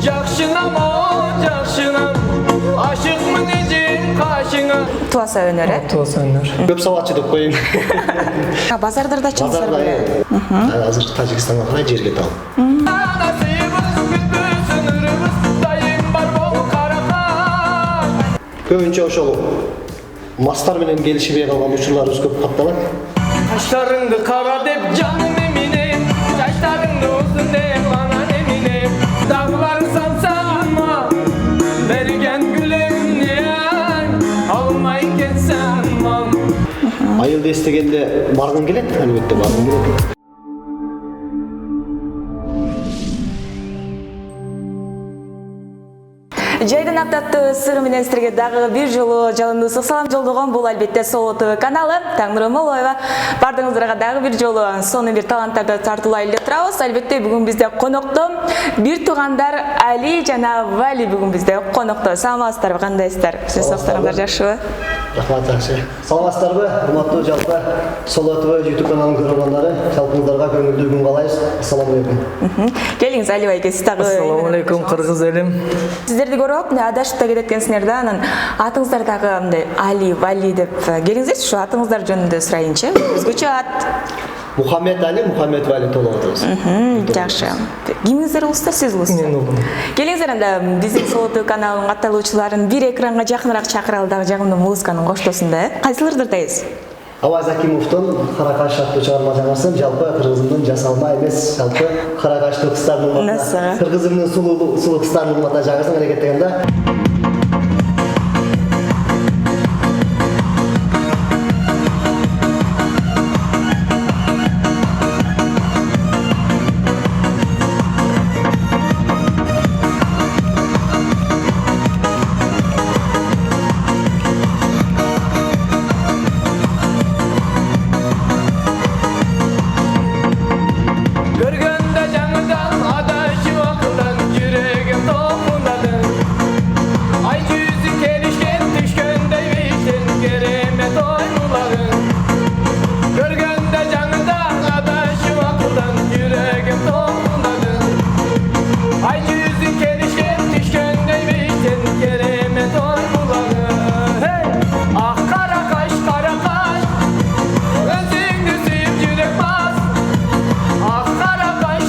Жақшынам жақшынам ашық мінезің қашыңа. Туаса өнері? Туаса өнер. Көп сауатшы деп қойын. Базардарда чынсар Базарда азыр Тажикстанға қарай жерге тал. Көбінше ошол мастар менен келишпей калган учурларыбыз көп катталат. Kaşlarыңды қара деп жаным еминем, шаштарыңды ұзын деп анан еминем. Дағыларын сансама, берген гүлемнен, алмай кетсем мам. Айылды эстегенде баргың келет, албетте баргың келет. Жайдын аптаттуу сыры менен сиздерге дагы бир жолу жалындысык салам жолдогон бул албетте Соло ТВ каналы. Таңнурым Молоева. Бардыгыңыздарга дагы бир жолу сонун бир таланттарды тартуулайлы эле турабыз. Албетте бүгүн бизде конокто бир туугандар Али жана Вали бүгүн бизде конокто. Саламатсыздарбы, кандайсыздар? Сиз сактарыңыздар жакшыбы? Рахмат, жакшы. Саламатсыздарбы? Урматтуу жалпы Соло ТВ YouTube каналынын көрөрмандары, жалпыңыздарга көңүлдүү күн каалайбыз. Ассаламу алейкум. Келиңиз Али байке, сиз дагы. Ассаламу алейкум, кыргыз элим. Сиздерди көрүп, адашып да кеткенсиңер да, анан атыңыздар дагы мындай Али, Вали деп келиңиздерчи, ушу атыңыздар жөнүндө сурайынчы. Өзгөчө ат. Мухаммед Али, Мухаммед Вали толуп атабыз. Жакшы. Кимиңиздер улуста, сиз улуста? Мен улум. Келиңиздер анда биздин Соло ТВ каналынын катталуучуларын бир экранга жакыныраак чакыралы дагы жагымдуу музыканын коштосунда. Кайсыларды тартайбыз? Абай Закимовдун Каракаш аттуу чыгарма жаңасын жалпы кыргызымдын жасалма эмес, жалпы каракаштуу кыздардын урматына, кыргызымдын сулуу кыздардын урматына жаңасын аракеттегенде. Görgende жаңыдан адашып акылдан жүрегим толкундадың. Ай жүзү келишкен түшкөндөй биштен керемет ойнуладың. Görgende жаңыдан адашып акылдан жүрегим толкундадың. Ай жүзү келишкен түшкөндөй биштен керемет ойнуладың. Ак каракаш, өзүңдү сүйүп жүрек бас. Ак каракаш,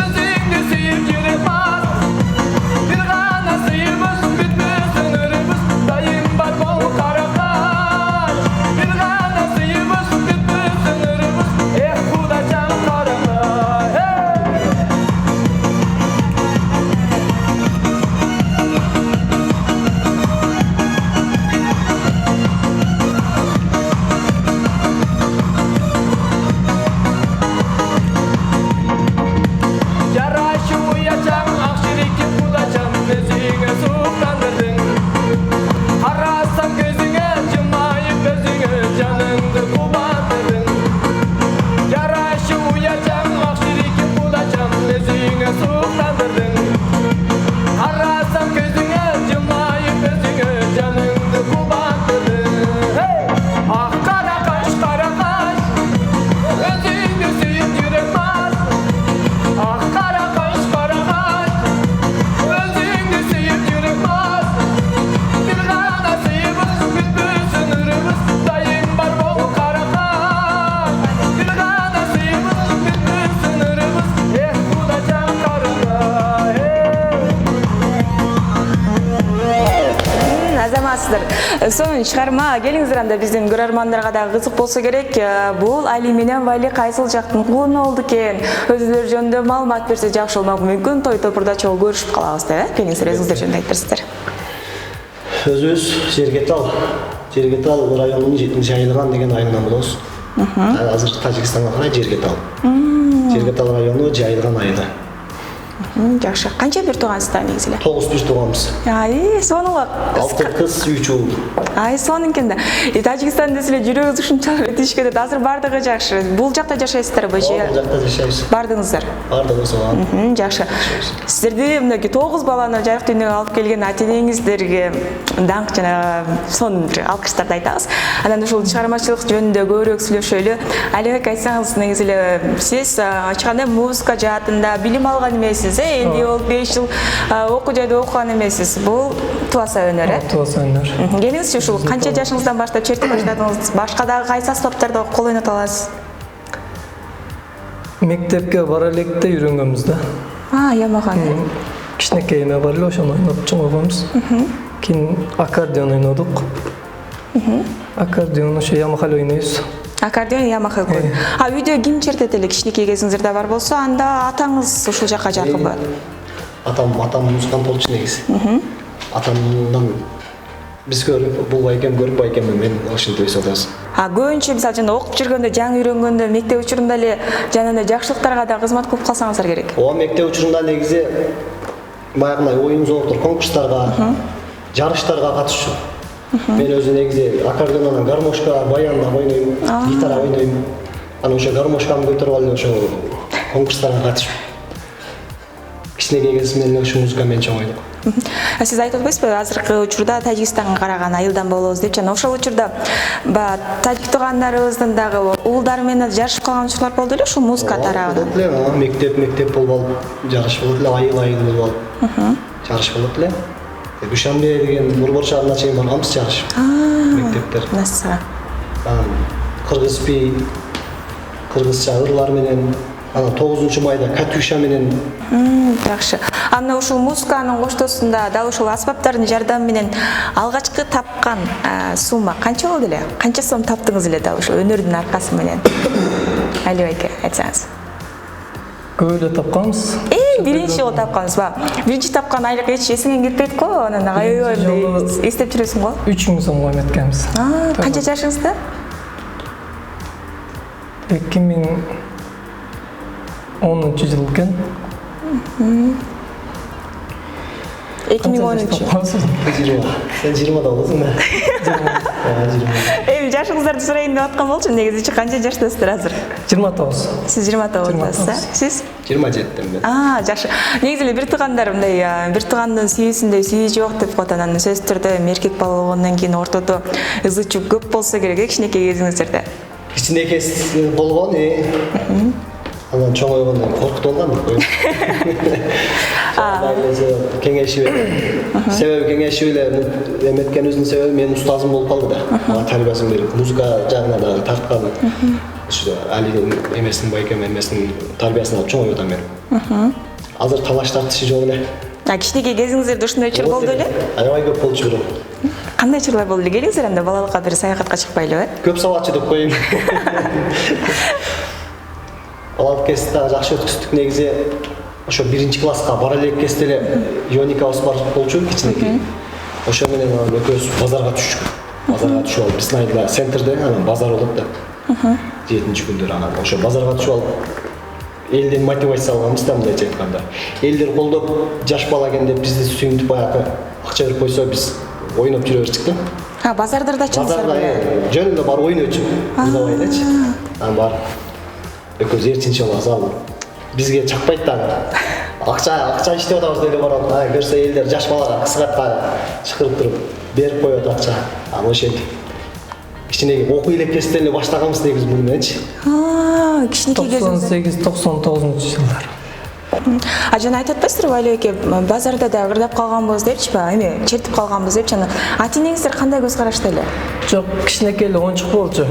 өзүңдү сүйүп жүрек бас. Бир гана сыйыбыз бүтпөс өмүрүбүз, дайым бар бол каракаш. Бир гана сыйыбыз бүтпөс өмүрүбүз, эх кудачам каракаш. Жарашы уячам, ак ширикке кудачам, өзүңө суктандырдың. Карасам көзүңө, жымайып өзүңө, жаныңды кубандырдың. Жарашы уячам, ак ширикке кудачам, өзүңө суктандырдың. Карасам көзүңө, жымайып өзүңө, жаныңды кубандырдың. Ак каракаш, өзүңдү сүйүп жүрек бас. Ак каракаш, өзүңдү сүйүп жүрек бас. Бир гана сыйыбыз бүтпөс өмүрүбүз, дайым бар бол каракаш. Бир гана сыйыбыз бүтпөс өмүрүбүз, эх кудачам каракаш. Азаматсыздар. Сонун чыгарма келиңиздер анда биздин көрөрмандарга да кызык болсо керек. Бул Али менен Вали кайсыл жактын кулуна болду экен? Өзүлөр жөнүндө маалымат берсе жакшы болмок мүмкүн. Той топурда чогуу көрүшүп калабыз да, келиңиздер өзүңүздөр жөнүндө айтырсыздар. Өзүбүз Жергетал районунун 7-Айылган деген айылынан болобуз. Азыр Тажикстанга карай Жергетал. Жергетал району Жайылган айылы. Жакшы. Канча бир туугансыздар негизи эле? 9 бир тууганбыз. Ай, сонун. 6 кыз, 3 уул. Ай, сонун экен да. Тажикстанда силер жүрөгүңүз ушунчалык этишкен да, азыр бардыгы жакшы. Бул жакта жашайсыздарбы же? Бул жакта жашайбыз. Бардыңыздар. Бардыгыбыз ооба. Жакшы. Сиздерди мындай 9 баланы жарык дүйнөгө алып келген ата-энеңиздерге даңк жана сонун бир алкыштарды айтабыз. Анан ушул чыгармачылык жөнүндө көбүрөөк сүйлөшөлү. Алибек айтсаңыз, негизи эле сиз ачканда музыка жаатында билим алган эмессиз. эмессиз, элди болуп 5 жыл окуу жайда окуган эмессиз. Бул туаса өнөр, Туаса өнөр. Келиңизчи, ушул канча жашыңыздан баштап чертип баштадыңыз? Башка дагы кайсы аспаптарды кол ойното аласыз? Мектепке бара электе үйрөнгөнбүз да. Ямахан. Кичинекей эме бар эле, ошону ойноп чоңойгонбуз. Кийин аккордеон ойнодук. Аккордеон ошо Ямаха эле ойнойбуз. Аккордеон Ямаха көп. Үйдө ким чертет эле? Кичинекей кезиңизде бар болсо, анда атаңыз ушул жакка жакынбы? Атам музыкант болчу негизи. Атамдан биз көрүп, бул байкем көрүп байкем мен ошентип өсүп атабыз. Көбүнчө мисалы жана окуп жүргөндө, жаңы үйрөнгөндө, мектеп учурунда эле жанагындай жакшылыктарга да кызмат кылып калсаңыздар керек. Мектеп учурунда негизи баягындай оюн зооктор, конкурстарга, жарыштарга катышчу. Мен өзү негизи аккордеондон гармошка, баянда ойнойм, гитара ойнойм. Анан ошо гармошкамды көтөрүп алып ошо конкурстарга катышып. Кичинекей кезимден ошо музыка менен чоңойдук. Сиз айтып атпайсызбы, азыркы учурда Тажикстанга караган айылдан болобуз деп, жана ошол учурда тажик туугандарыбыздын дагы уулдары менен жарышып калган учурлар болду эле ушул музыка тарабынан. Мектеп болуп алып, жарыш болот эле, айыл болуп алып. Жарыш болот эле. Душанбе деген Борбор шаарына чейин барганбыз жарыш. Мектептер. Насыга. Кыргыз би, кыргызча ырлар менен, анан 9-майда Катюша менен. Жакшы. Анда ушул музыканын коштоосунда дал ушул аспаптардын жардамы менен алгачкы тапкан сумма канча болду эле? Канча сом таптыңыз эле дал ушул өнөрдүн аркасы менен? Али байке, айтсаңыз. Көп эле тапканбыз. Биринчи жолу тапкансызбы? Биринчи тапкан айлык эч эсиңен кетпейт го, анан аябай эстеп жүрөсүң го. 3000 сомго эметкенбиз. Канча жашыңызда? 2010-жыл экен. 2013. Сен 20-да болосуң да. 20. Жашыңыздарды сурайын деп аткан болчумун, негизи канча жаштасыздар азыр? 29. Сиз 29-дасыз, Сиз? 27-тен мен. Жакшы. Негизи эле бир туугандар мындай, бир туугандын сүйүүсүндөй сүйүү жок деп коет, анан сөзсүз түрдө эркек бала болгондон кийин ортодо ызы-чуу көп болсо керек, кичинекей кезиңиздерде. Кичинекей болгон, анан чоңойгондон коркутуп алган деп коет. Кеңешип эле. Себеби кеңешип эле эметкенибиздин себеби менин устазым болуп калды да. Мага тарбиясын берип, музыка жагына да тарткан. Ошо Алинин эмесин, байкем эмесин тарбиясын алып чоңоюп атам мен. Азыр талаш тартышы жок эле. Кичинекей кезиңиздерде ушундай учур болду эле? Аябай көп болчу бирок. Кандай учурлар болду эле? Келиңиздер анда балалыкка бир саякатка чыкпайлыбы? Көп сабакчы деп коеюн. Балалык кезде дагы жакшы өткүздүк негизи. Ошо 1-класска бара элек кезде эле Ионикабыз бар болчу кичинекей. Ошо менен экөөбүз базарга түшчүк. Базарга түшүп алып, биздин айылда центрде анан базар болот да. 7-күндөр анан ошо базарга түшүп алып элден мотивация алганбыз да, мындайча айтканда. Элдер колдоп, жаш бала экен деп бизди сүйүнтүп баягы акча берип койсо биз ойноп жүрө берчүк да. Базардарда чыңсыздар беле? Жөн эле барып ойнойчу. Уздабай элечи. Анан барып экөөбүз эрчинчи болобуз ал. Бизге чакпайт да. Акча иштеп атабыз деп барып, көрсө элдер жаш балага кызгатпа чакырып туруп берип коет акча. Анан ошентип кичинекей окуу элек кезде эле баштаганбыз негизи бул мененчи. Кичинекей кезиңизде 98-99-жылдар. Жана айтып атпайсыздарбы Али эке, базарда да ырдап калганбыз депчи, эме, чертип калганбыз депчи, анан ата-энеңиздер кандай көз карашта эле? Жок, кичинекей эле оңчук болчу.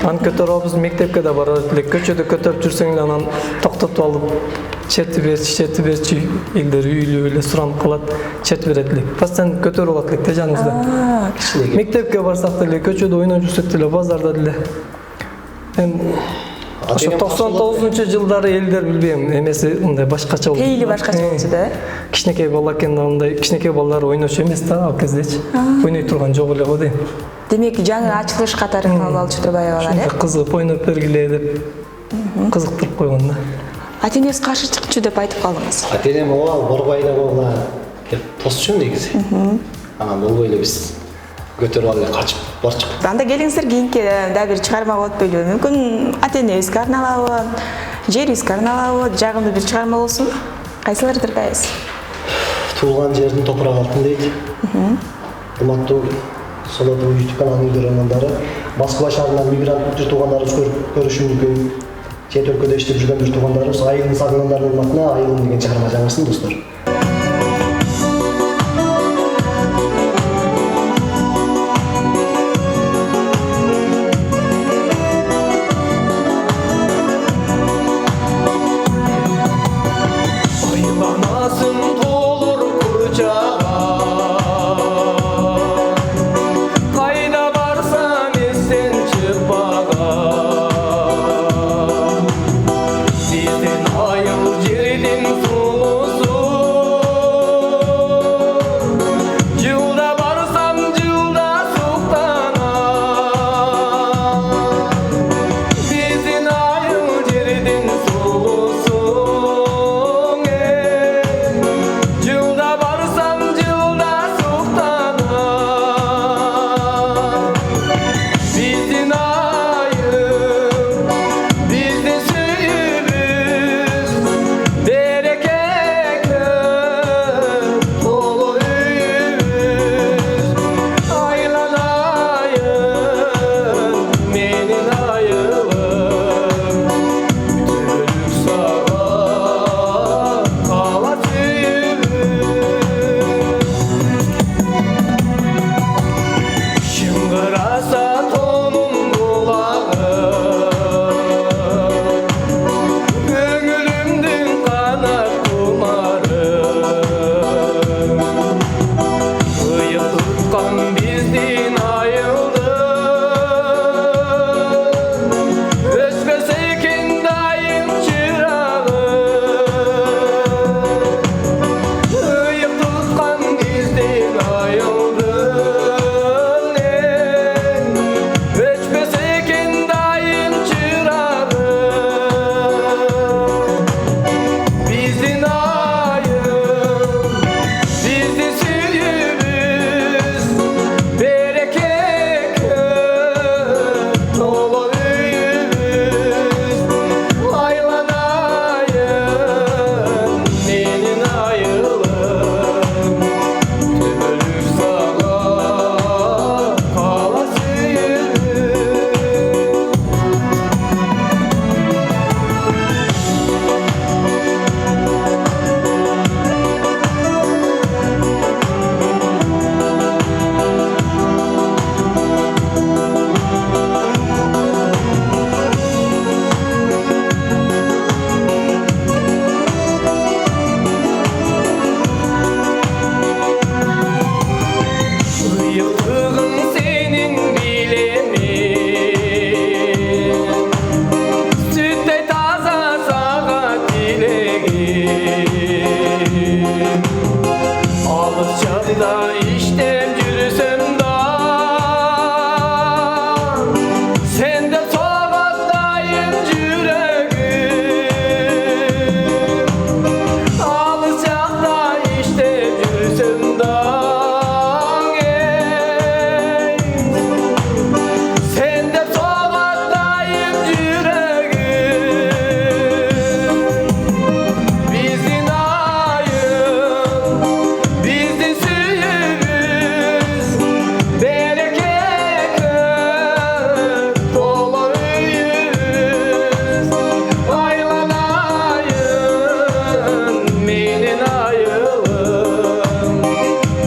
Аны көтөрүп алып мектепке да барат элек. Көчөдө көтөрүп жүрсөң эле анан токтотуп алып чертип берчи, элдер үйлүү эле суранып калат, чертип берет элек. Постоянно көтөрүп алат элек да жаныбызда. Мектепке барсак деле, көчөдө ойноп жүрсөк деле, базарда деле. Ошо 99-жылдары элдер билбейм, эмеси мындай башкача болду. Пейли башкача болчу да. Кичинекей бала экен, мындай кичинекей балдар ойночу эмес да ал кездечи. Ойной турган жок эле го дейм. Демек, жаңы ачылыш катары калып алчуdur баягылар, Кызык ойноп бергиле деп кызыктырып койгон да. Ата-энеңиз каршы чыкчу деп айтып калдыңыз. Ата-энем борбой эле болгула деп тосчу негизи. Анан болбой эле биз көтөрүп алып качып барчык. Анда келиңиздер кийинки да бир чыгарма болот белби? Мүмкүн ата-энебизге арналабы, жерибизге арналабы, жагымдуу бир чыгарма болсун. Кайсыларды тырдайсыз? Туулган жердин топурак алтын дейт. Кымбаттуу Солотов YouTube каналынын көрөрмандары, Москва шаарынан мигрант туугандарыбыз көрүшү мүмкүн. чет өлкөдө иштеп жүргөн бир туугандарыбыз Айылдын сагынгандарынын атына Айылым деген чыгарма жаңырсын достор. Айланасың толыр күрчаға, қайда барсам естен шықпаған. Бізден айыл жердің сұлусы, жылда барсам жылда суықтанам. Бізден айыл жердің сұлусы, жылда барсам жылда суықтанам. Біздің айыл, біздің сүйіміз, береке көп толы үйіміз. Айланайын, менің айылым, түбілік саған қала сүйіміз. Шыңғыраса тоным бұлағы, көңілімдің қанат құмары. Ұйып тұтқан біздің айылды, өшпес екен дайым шырағы. Ұйып тұтқан біздің айылды, өшпес екен дайым шырағы. Біздің айыл, біздің сүйіміз, береке көп толы үйіміз. Айланайын, менің айылым, түбілік саған қала сүйіміз. Ұйықтығым сенің билемен, сүттей таза саған тілегем. Алыс жақта іштеп жүрсем да, сенде соғат дайым жүрегім. Алыс жақта іштеп жүрсем да, сенде соғат дайым жүрегім. Біздің айыл, біздің сүйіміз, береке көп толы үйіміз. Айланайын, менің айылым,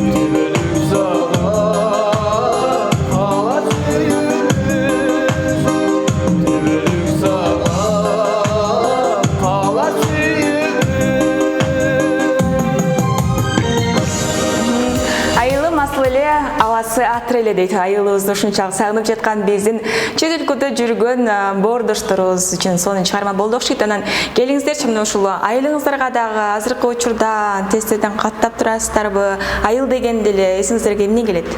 түбілік саған қала сүйіміз. Түбілік саған қала сүйіміз. Айылым асыл эле, аласы атыр эле дейт. Айылыбызды ушунчалык сагынып жаткан биздин чет өлкөдө жүргөн боордошторубуз үчүн сонун чыгарма болду окшойт. Анан келиңиздерчи мына ушул айылыңыздарга дагы азыркы учурда тесттен каттап турасыздарбы? Айыл дегенде эле эсиңиздерге эмне келет?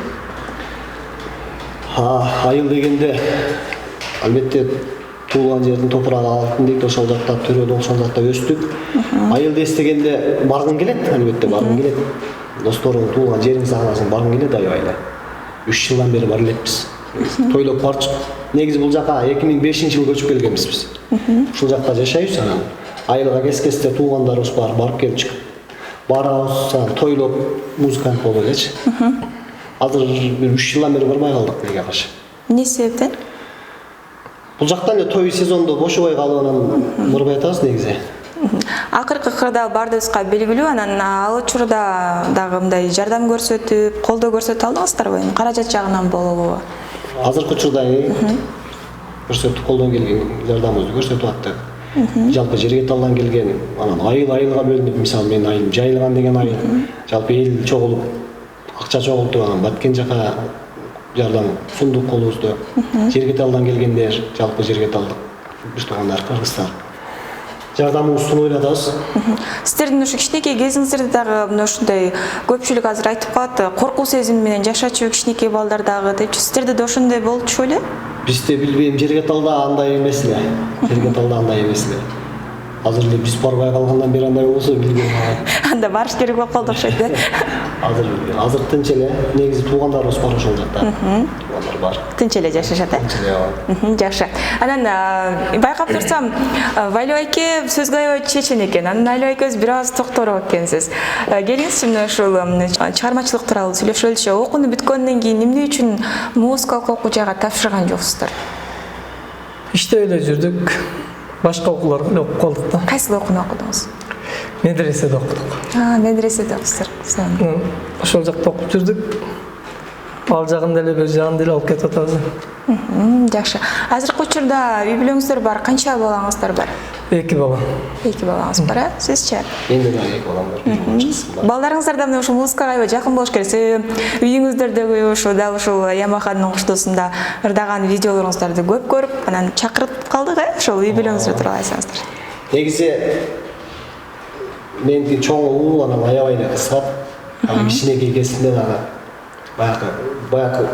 Айыл дегенде албетте туулган жердин топурагы алтын дейт, ошол жакта төрөдө ошол жакта өстүк. Айылды эстегенде баргың келет, албетте баргың келет. Досторуң туулган жериң сагынасың, баргың келет аябай эле. 3 жылдан бери бар элекпиз. Тойлоп барчык. Негизи бул жака 2005-жылы көчүп келгенбиз биз. Ушул жакта жашайбыз, анан айылга кес-кесте туулгандарыбыз бар, барып келип чыгып. Барабыз, тойлоп, музыкант болуп элечи. Азыр бир 3 жылдан бери барбай калдык, неге каршы? Эмне себептен? Бул жактан эле той сезондо бошобой калыбынан мурбай атабыз негизи. Акыркы кырдаал бардыбызга белгилүү, анан ал учурда дагы мындай жардам көрсөтүп, колдоо көрсөтүп алдыңыздарбы? Каражат жагынан болобу? Азыркы учурда көрсөтүп колдон келген жардамыбызды көрсөтүп аттык. Жалпы жерге талдан келген, анан айылга бөлүнүп, мисалы мен айылым жайылган деген айыл. Жалпы эл чогулуп, акча чогултуп, анан баткен жака жардам сундук колубузду. Жерге талдан келгендер, жалпы жерге талдык бир туугандар, кыргыздар. Жардамыбызды сунуп атабыз. Сиздердин ушу кичинекей кезиңиздерде дагы мына ушундай көпчүлүк азыр айтып калат, коркуу сезими менен жашачу кичинекей балдар дагы депчи. Сиздерде да ошондой болчу эле? Бизде билбейм, жерге талда андай эмес эле. Жерге талда андай эмес эле. Азыр эле биз барбай калгандан бери андай болсо билбейм. Анда барыш керек болуп калды окшойт да. Азыр тынч эле. Негизи туугандарыбыз бар ошол жакта. Туугандар бар. Тынч эле жашашат. Тынч эле. Жакшы. Анан байкап турсам, Валю айке сөзгө аябай чечен экен. Анан Валю айкебиз бир аз токтороп экенсиз. Келиңизчи мына ушул чыгармачылык тууралуу сүйлөшөлүчү. Окууну бүткөндөн кийин эмне үчүн музыкалык окуу жайга тапшырган жоксуздар? Иштеп эле жүрдүк. Башка окууларга эле окуп калдык да. Кайсы окууну окудуңуз? Медреседе окудук. Медреседе окуйсуздар. Ошол жакта окуп жүрдүк. Ал жагын деле бер жагын деле алып кетип атабыз. Жакшы. Азыркы учурда үй бүлөңүздөр бар, канча балаңыздар бар? 2 бала. 2 балаңыз бар, сизчи? Менде да 2 балам бар. Балдарыңыздар да мына ушул музыкага аябай жакын болуш керек. Үйүңүздөрдөгү ушу дал ушул Ямаханын коштоосунда ырдаган видеолоруңуздарды көп көрүп, анан чакырып калдык, ошол үй бүлөңүздөр тууралуу айтсаңыздар. Негизи менин чоң уул анан аябай эле кызыгат. Кичинекей кезинде дагы баягы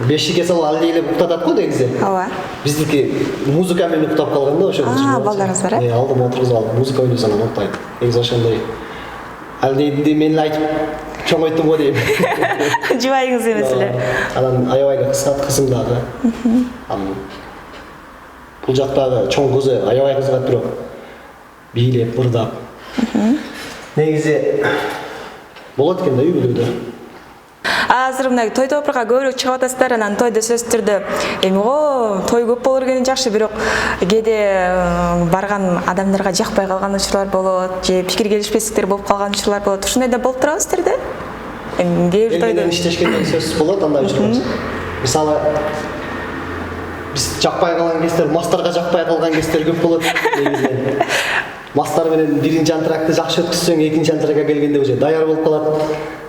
бешикке салып алдейлеп уктатат го негизи. Ооба. Биздики музыка менен уктап калган да ошол. Балдарыңыздар, Алдым отургузуп алып музыка ойносо анан уктайт. Негизи ошондой алдейди мен эле айтып чоңойттум го дейм. Жубайыңыз эмес эле. Анан аябай эле кызыгат, кызым дагы. Анан бул жактагы чоң кызы аябай кызыгат, бирок бийлеп, ырдап. Негизи болот экен да үй бүлөдө. Азыр мына той топурга көбүрөөк чыгып атасыздар, анан тойдо сөзсүз түрдө эми той көп болор экен жакшы, бирок кээде барган адамдарга жакпай калган учурлар болот, же пикир келишпестиктер болуп калган учурлар болот. Ушундай да болуп турабы сиздерде? Эми кээ бир тойдо иштешкенде сөзсүз болот андай учурлар. Мисалы биз жакпай калган кездер, мастарга жакпай калган кездер көп болот негизи. Мастар менен биринчи антрактты жакшы өткөзсөң, экинчи антракка келгенде уже даяр болуп калат.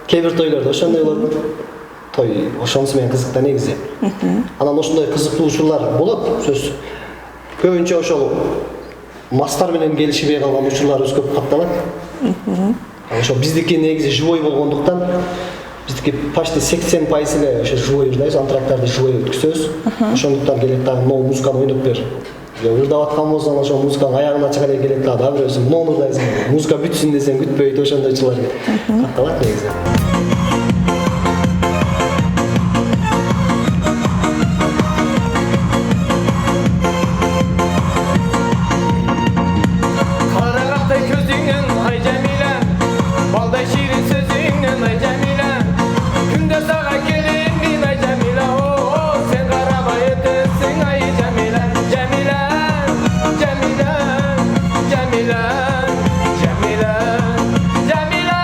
Кээ бир тойлордо ошондой болот. Той ошонусу менен кызык да негизи. Анан ошондой кызыктуу учурлар болот, сөзсүз. Көбүнчө ошол мастар менен келишпей калган учурларыбыз көп катталат. Ошо биздики негизи живой болгондуктан, биздики почти 80% эле ошо живой ырдайбыз, антрактарды живой өткөзөбүз. Ошондуктан келет дагы могу музыканы ойноп бер. Ырдап аткан болсоң, ошо музыканын аягына чыга эле келет дагы бирөөсү мону ырдайсың. Музыка бүтсүн десең бүтпөйт, ошондойчулар катталат негизи. Карагаттай көзүңнөн ай Жамила, балдай ширин сөзүңнөн ай Жамила. Күндө сага келемин ай Жамила, сен карабай өтөсүң ай Жамила. Жамила, Жамила, Жамила, Жамила, Жамила,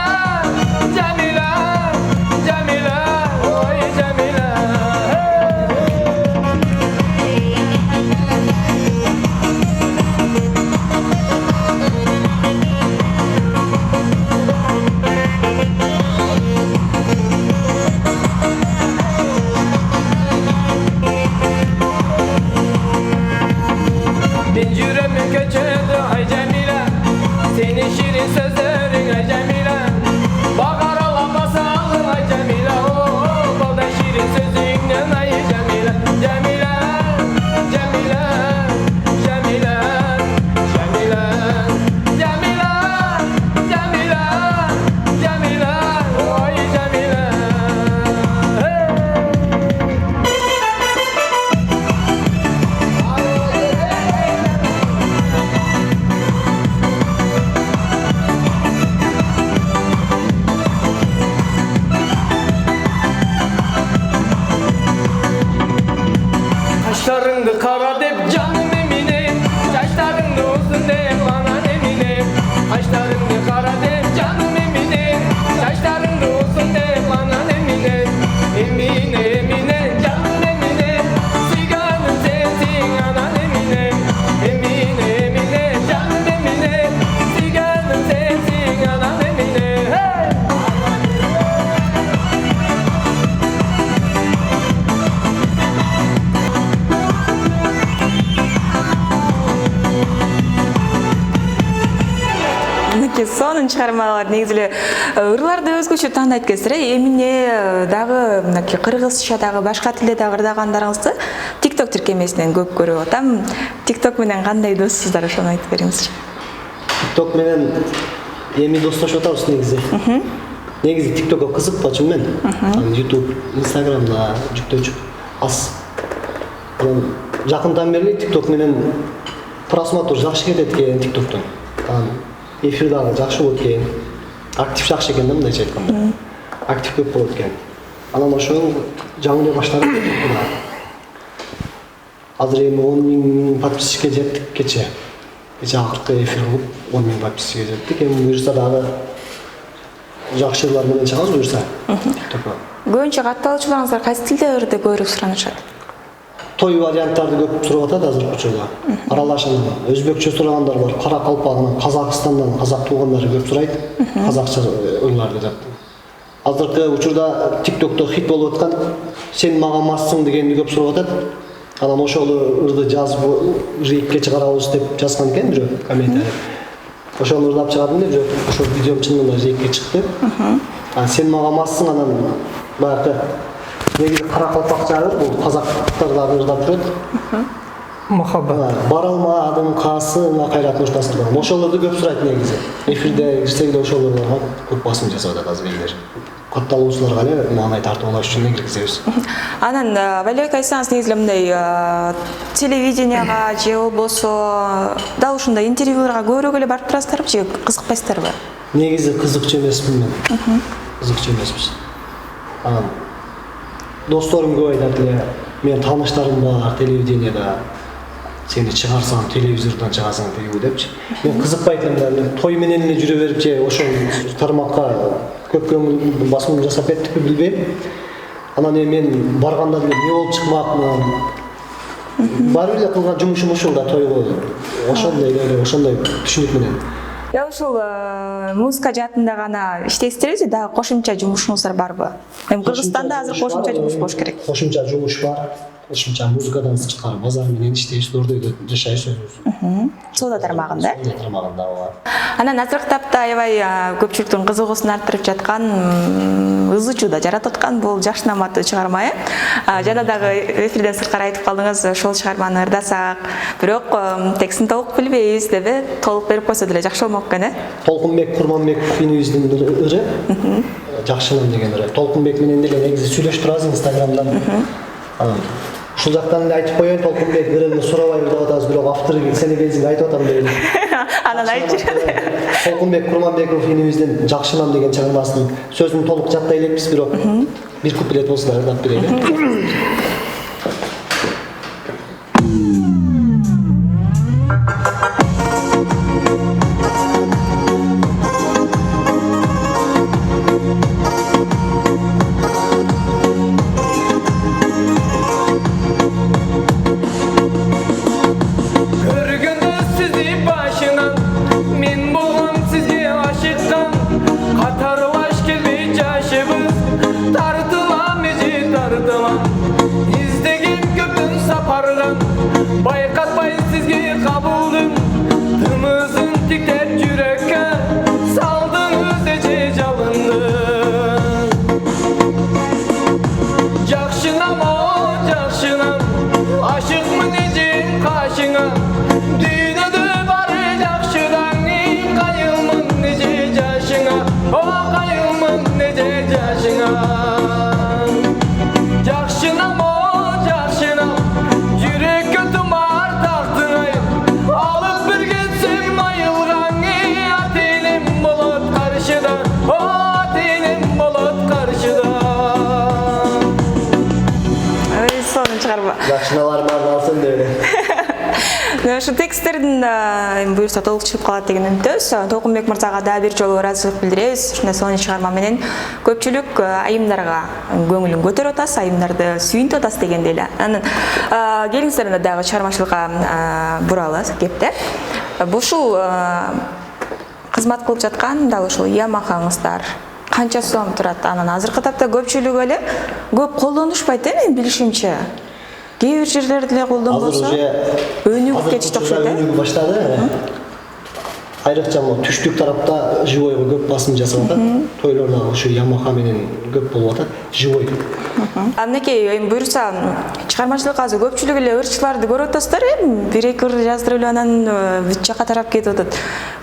Жамила, сонун чыгармалар негизи эле ырларды өзгөчө тандайт экенсиз. Эмне дагы мынакей кыргызча дагы башка тилде дагы ырдагандарыңызды TikTok тиркемесинен көп көрүп атам. TikTok менен кандай доссуздар ошону айтып бериңизчи. TikTok менен эми достошуп атабыз негизи. Негизи TikTokко кызыкпачумун мен. YouTube, Instagramда жүктөчү аз. Жакындан бери TikTok менен просмотр жакшы кетет экен TikToктон. Эфир дагы жакшы болот экен. Актив жакшы экен да мындайча айтканда. Актив көп болот экен. Анан ошол жаңы баштадым. Азыр эми 10 000 подписчикке жеттик кече. Кече акыркы эфир кылып 10 000 подписчикке жеттик. Эми буюрса дагы жакшылар менен чыгабыз буюрса. Көбүнчө катталуучуларыңыздар кайсы тилдерди көрүп суранышат? Той варианттарды көп сурап атат азыркы учурда. Аралашып өзбекчө сурагандар бар, Каракалпагынан, Казакстандан казак туугандары көп сурайт. Казакча ырларды деп. Азыркы учурда TikTokто хит болуп аткан "Сен мага массың" дегенди көп сурап атат. Анан ошол ырды жазып рейкке чыгарабыз деп жазган экен бирөө комментарий. Ошону ырдап чыгардым деп, ошол видеом чынында рейкке чыкты. "Сен мага массың" анан баягы негизи Каракалпакча бул казактар дагы ырдап жүрөт. Махаббат. Бара алмадым касыңа кайрат нуштасың. Ошолорду көп сурайт негизи. Эфирде кирсек да ошолорго көп басым жасап атат азыр элдер. Катталуучуларга эле маанай тартып алыш үчүн киргизебиз. Анан Валерий айтсаңыз негизи эле мындай телевиденияга же болбосо дал ушундай интервьюларга көбүрөөк эле барып турасыздарбы же кызыкпайсыздарбы? Негизи кызыкчу эмесмин мен. Кызыкчу эмесмин. Анан досторум көп айтат эле, мен тааныштарым бар телевиденияда. Сени чыгарсаң телевизордон чыгасаң тигүү депчи. Мен кызыкпайт элем да. Той менен эле жүрө берип же ошол тармакка көп көңүл басым жасап кеттикпи билбейм. Анан эми мен барганда деле эмне болуп чыкмакмын. Баары эле кылган жумушум ушул да тойго. Ошондой түшүнүк менен. Я ушул музыка жаатында гана иштейсиздерби же дагы кошумча жумушуңуздар барбы? Эми Кыргызстанда азыр кошумча жумуш болуш керек. Кошумча жумуш бар. Кошумча музыкадан тышкары базар менен иштейбиз, ордо үйдө жашайбыз өзүбүз. Соода тармагында. Соода тармагында бар. Анан азыркы тапта аябай көпчүлүктүн кызыгуусун арттырып жаткан ызы чууда жаратып аткан бул жаш наматтуу чыгарма. Жана дагы эфирден сырткары айтып калдыңыз, ошол чыгарманы ырдасак, бирок текстин толук билбейбиз деп, толук берип койсо деле жакшы болмок экен, Толкунбек Курманбеков инибиздин ыры. Жакшынан деген ыры. Толкунбек менен деле негизи сүйлөшүп турабыз Инстаграмдан. Ушул жактан эле айтып коеюн, Толкунбек ырыны сурабай ырдап атабыз, бирок автору сени кезинде айтып атам дейли. Анан айтчы. Толкунбек Курманбеков инибиздин Жакшынан деген чыгармасынын сөзүн толук жаттай элекпиз, бирок бир куплет болсо да ырдап берели. Байкатпай сизге кабылдым, тымызын тиктеп жүрөккө салдыңыз эже жалынды. Жакшынам, ашыкмын эжем кашыңа, дүйнөдө бары жакшыдан кайылмын эже жашыңа, о кайылмын эже жашыңа. Жакшынам, Жакшыналар бар алсын деп. Ошо тексттердин буюрса толук чыгып калат деген үмүттөбүз. Толкунбек мырзага да бир жолу ыраазычылык билдиребиз. Ушундай сонун чыгарма менен көпчүлүк айымдарга көңүлүн көтөрүп атасыз, айымдарды сүйүнтүп атасыз дегенде эле. Анан келиңиздер дагы чыгармачылыкка буралы кепти. Ушул кызмат кылып жаткан дал ушул Ямахаңыздар канча сом турат? Анан азыркы тапта көпчүлүгү эле көп колдонушпайт, менин билишимче. Кээ бир жерлерде эле колдонбосо өнүгүп кетишти окшойт. Өнүгүп баштады. Айрыкча могу түштүк тарапта живойго көп басым жасап атат. Тойлордо ушу Ямаха менен көп болуп атат. Живой. Аннекей эми буюрса чыгармачылык азыр көпчүлүк эле ырчыларды көрүп атасыздар, бир эки ыр жаздырып эле анан бүт жака тарап кетип атат.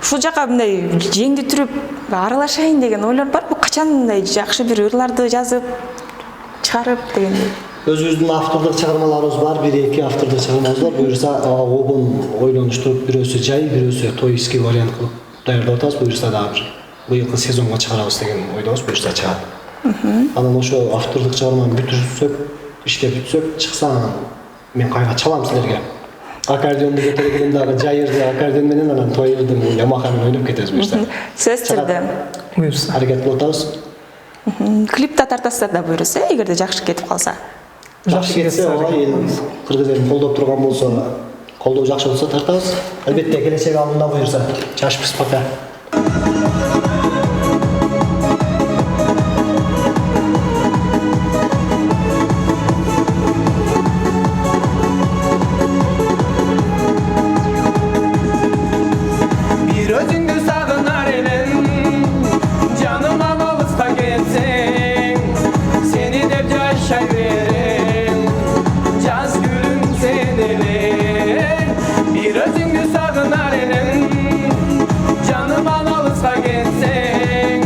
Ушул жака мындай жеңди түрүп аралашайын деген ойлор барбы? Качан мындай жакшы бир ырларды жазып чыгарып дегендей? Өзүбүздүн автордук чыгармаларыбыз бар, бир эки автордук чыгармабыз бар. Буюрса обон ойлонуштуруп, бирөөсү жай, бирөөсү тойский вариант кылып даярдап атабыз. Буюрса дагы бир быйылкы сезонго чыгарабыз деген ойдобуз. Буюрса чыгат. Анан ошо автордук чыгарманы бүтүрсөк, иштеп бүтсөк, чыкса мен кайра чалам силерге. Аккордеонду көтөрүп келем дагы жайырды аккордеон менен анан той ырдын Ямаха менен ойноп кетебиз буюрса. Сөз түрдө. Буюрса. Аракет кылып атабыз. Клипте тартасыздар да буюрса, эгерде жакшы кетип калса. Жакшы кетсе, эл кыргыз элин колдоп турган болсо, колдоо жакшы болсо тартабыз. Албетте келечек алдында буюрса, чачпыз пока. Bir özüngü sağınar elin, canıma alışta gelsin, seni de yaşay verin, caz gülüm senelim. Bir özüngü sağınar elin, canıma alışta gelsin,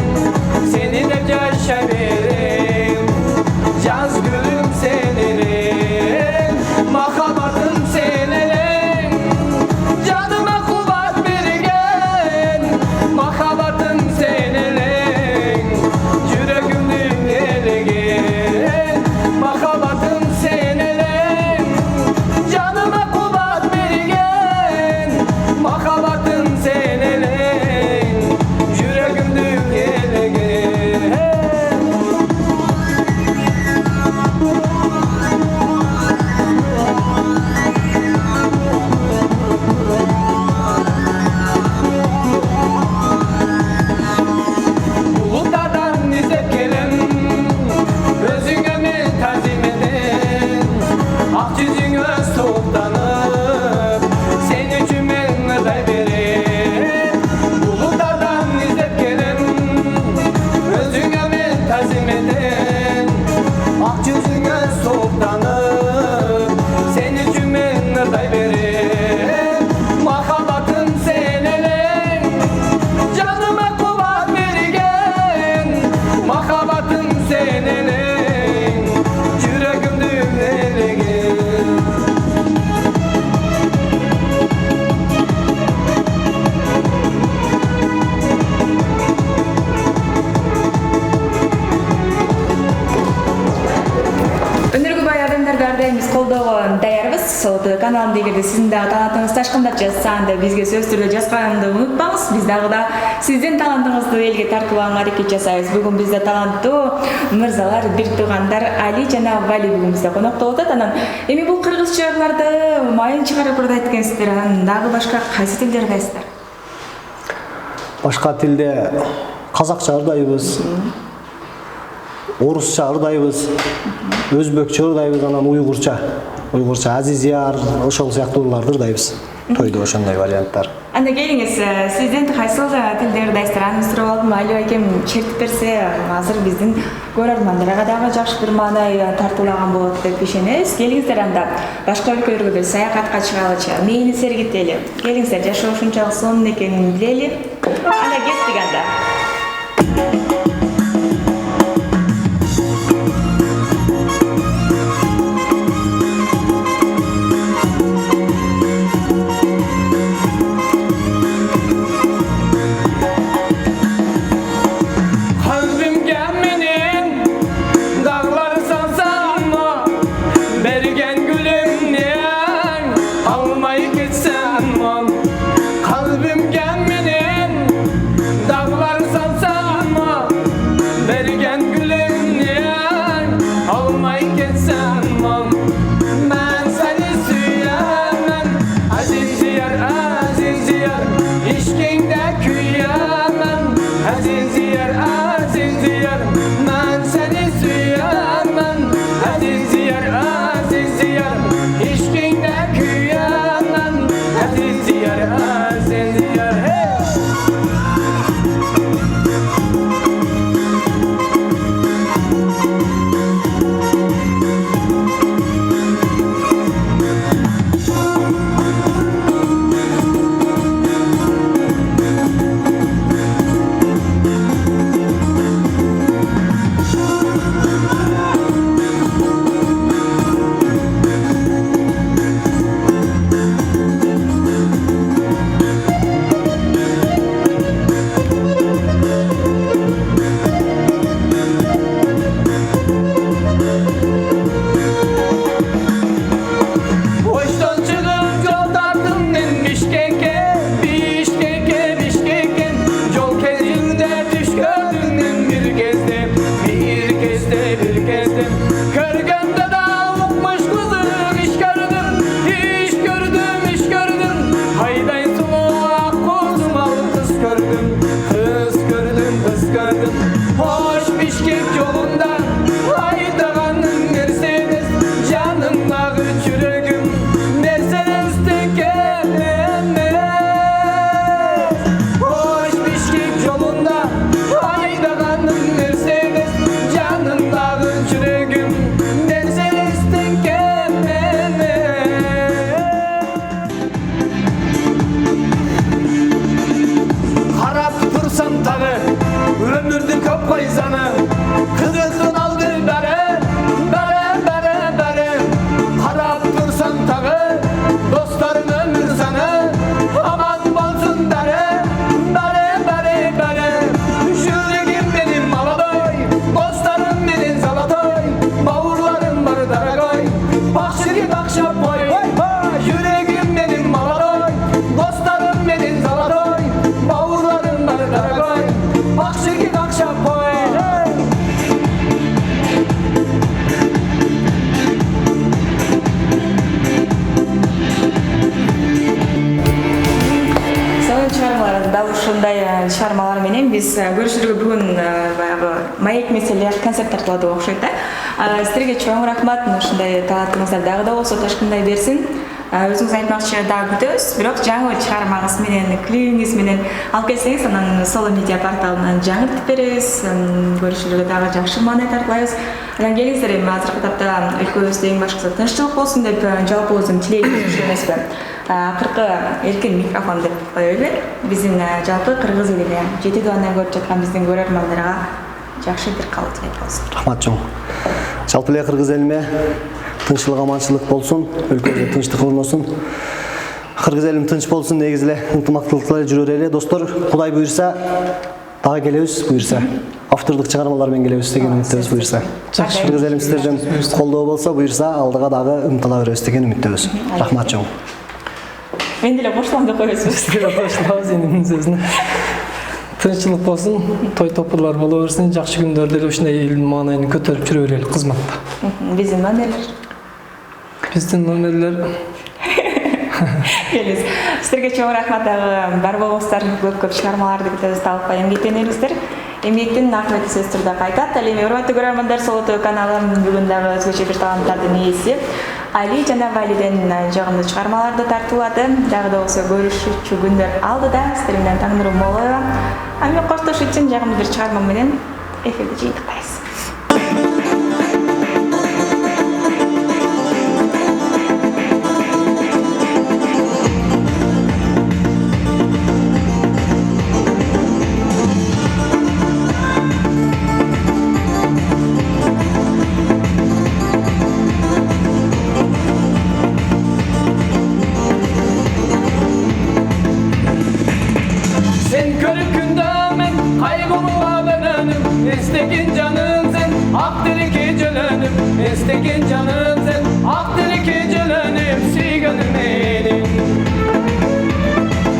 seni de yaşay verin, caz gülüm senelim. Mahabatım senelim, canıma kubat bergen, mahabatım senelim, yüreğimden ergen, mahabatım senelim, canıma kubat bergen, mahabatım senelim, yüreğimden ergen. Bulutlardan izlep gelin, özüne mi tazim edin, ak yüzüne soğuklanıp, sen için ben aday verin. Bulutlardan izlep gelin, özüne mi tazim edin, ak yüzüne soğuklanıp, sen için ben aday verin. Mahabatım senelim, canıma kubat bergen, mahabatım senelim, yüreğimden ergen. Өнөргө бай адамдарды ар дайым биз колдоого даярбыз. Сол каналымда эгерде сиздин дагы талантыңыз ташкындап жатса, анда бизге сөз түрдө жазганды унутпаңыз. Биз дагы да сиздин талантыңызды элге тартууга аракет жасайбыз. Бүгүн бизде таланттуу мырзалар, бир туугандар Али жана Вали бүгүн бизде конокто болот. Анан эми бул кыргызча ырларды майын чыгарып ырдайт экенсиздер. Анан дагы башка кайсы тилде ырдайсыздар? Башка тилде казакча ырдайбыз, орусча ырдайбыз, өзбекче ырдайбыз, анан уйгурча, азизияр, ошол сыяктуу ырларды ырдайбыз. Тойдо ошондой варианттар. Анда келиңиз, сиздин кайсыл тилде ырдайсыздар? Аны сурап алдым, Али байкем чертип берсе, азыр биздин көрөрмандарга дагы жакшы бир маанай тартуулаган болот деп ишенебиз. Келиңиздер, анда башка өлкөлөргө саякатка чыгалычы, мээни сергители. Келиңиздер, жашоо ушунчалык сонун экенин билели. Анда кеттик анда. Kalbimge menin dağları sansanma, bergen gülümden almayı geçsen man. Kalbimge menin dağları Hoş Bişkek yolundan haydağanın Mercedes canımdağı çürügüm Mercedes'ten gelemez. Hoş Bişkek yolundan haydağanın Mercedes canımdağı çürügüm Mercedes'ten gelemez. Harap tursam tağı ömürdün köp koyzanı kızılsın aldı bere harap tursam tağı dostların ömür sana aman bolsun bere yüreğim benim maladoy dostlarım benim zalatoy bavurlarım var daragoy bahşiri bakşap boy yüreğim benim maladoy dostlarım benim zalatoy bavurlarım var daragoy bahşiri bakşap boy. Сонун чыгармалар дал ушундай чыгармалар менен биз көрүшүргө бүгүн баягы маек меселер концерт тартылат деп окшойт да. Сиздерге чоң рахмат. Ушундай талантыңыздар дагы да болсо ташкындай берсин. Өзүңүз айтмакчы дагы күтөбүз. Бирок жаңы чыгармаңыз менен, клибиңиз менен алып келсеңиз, анан Соло медиа порталынан жаңыртып беребиз. Көрүшүргө дагы жакшы маанай тартылабыз. Анан келиңиздер, эми азыркы тапта экөөбүздө эң башкысы тынччылык болсун деп жалпыбыздын тилегибиз эмеспи. Акыркы эркин микрофон деп коелу. Биздин жалпы кыргыз элине жети дуандан көрүп жаткан биздин көрөрмандарга жакшы бир кабыл тилек болсун. Рахмат чоң. Жалпы эле кыргыз элиме тынччылык аманчылык болсун, өлкөбүздө тынчтык орносун. Кыргыз элим тынч болсун, негизи эле ынтымактуулукта жүрөр эле. Достор, Кудай буйрса дагы келебиз, буйрса. Автордук чыгармалар менен келебиз деген үмүттөбүз буйрса. Кыргыз элим сиздерден колдоо болсо буйрса алдыга дагы ынтыла беребиз деген үмүттөбүз. Рахмат чоң. Мен деле коштолом деп коесуз. Сиздерге коштолобуз эми сөзүнө. Тынччылык болсун, той топурлар боло берсин, жакшы күндөрдө эле ушундай элдин маанайын көтөрүп жүрө берели кызматта. Биздин номерлер. Биздин номерлер Келиңиз. Сиздерге чоң рахмат дагы бар болуңуздар, көп чыгармаларды күтөбүз, талыкпай эмгектенерсиздер. Эмгектин акыбети сөзсүз түрдө кайтат. Ал эми урматтуу көрөрмандар, Соло ТВ каналым бүгүн дагы өзгөчө бир таланттардын ээси Али жана Валиден жагымдуу чыгармаларды тартуулады. Дагы да болсо көрүшүүчү күндөр алдыда. Сиздер менен Таңнур Молоева. Ами коштошуу үчүн жагымдуу бир чыгарма менен эфирди жыйынтыктайбыз. Sen körük gündəmin kaybolma benim İstekin canım sen akdili gecelenim İstekin canım sen akdili gecelenim Siganım benim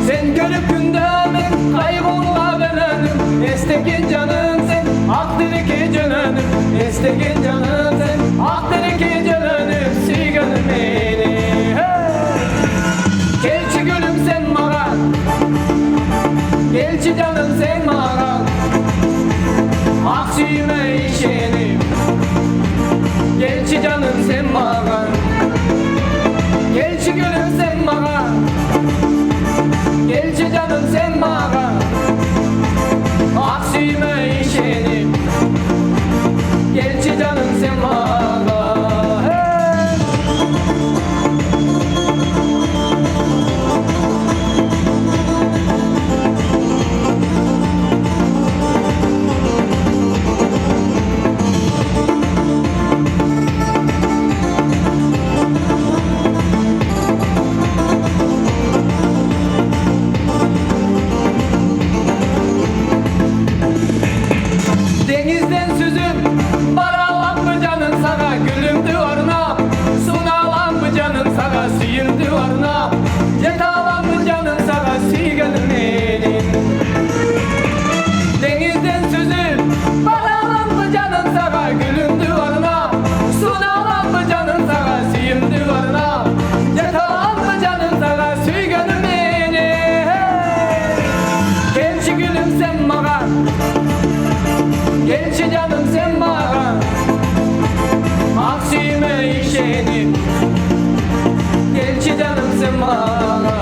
Sen körük gündəmin kaybolma benim İstekin canım sen akdili gecelenim İstekin canım sen akdili gecelenim Siganım benim Kelçi gülüm sen bana Gelçi canım sen bana Aksime işenim Gelçi canım sen bana Gelçi gülüm sen bana Gelçi canım sen bana Aksime işenim Gelçi canım sen bana Denizden süzüp baralan mı canın sana gülüm duvarına Sunalan mı canın sana suyun duvarına Yatalan mı canın sana siganın elin Denizden süzüp baralan mı canın sana gülüm duvarına Sunalan mı canın sana suyun duvarına Yatalan mı canın sana siganın elin Genç gülüm sen bana Gelçi canım sen bana Aksime işeni Gelçi canım sen bana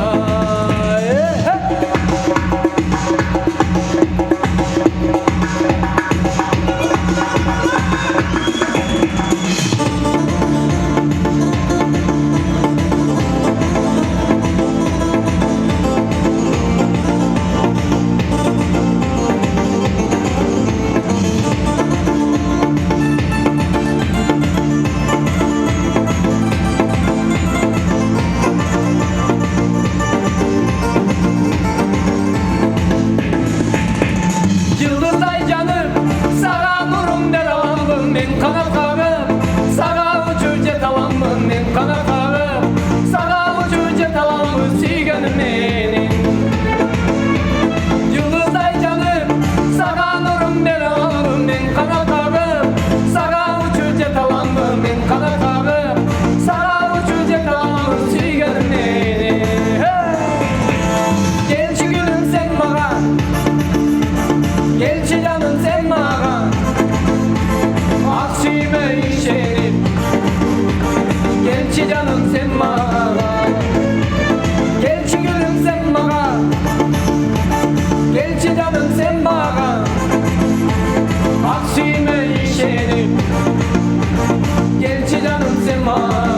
Yıldızay canım, sana nurum der alanım ben kanat kağım, sana uçur jet alanım ben kanat kağım, sana uçur jet alanım suyganım benim. Yıldızay canım, sana nurum der alanım ben kanat kağım, sana uçur jet alanım ben kanat kağım, sana uçur jet alanım suyganım benim. Gelçi gülüm sen bana. Gelçi canım sen bana Aksime işerim Gelçi canım sen bana Gelçi gülüm sen bana Gelçi canım sen bana Aksime işerim Gelçi canım sen bana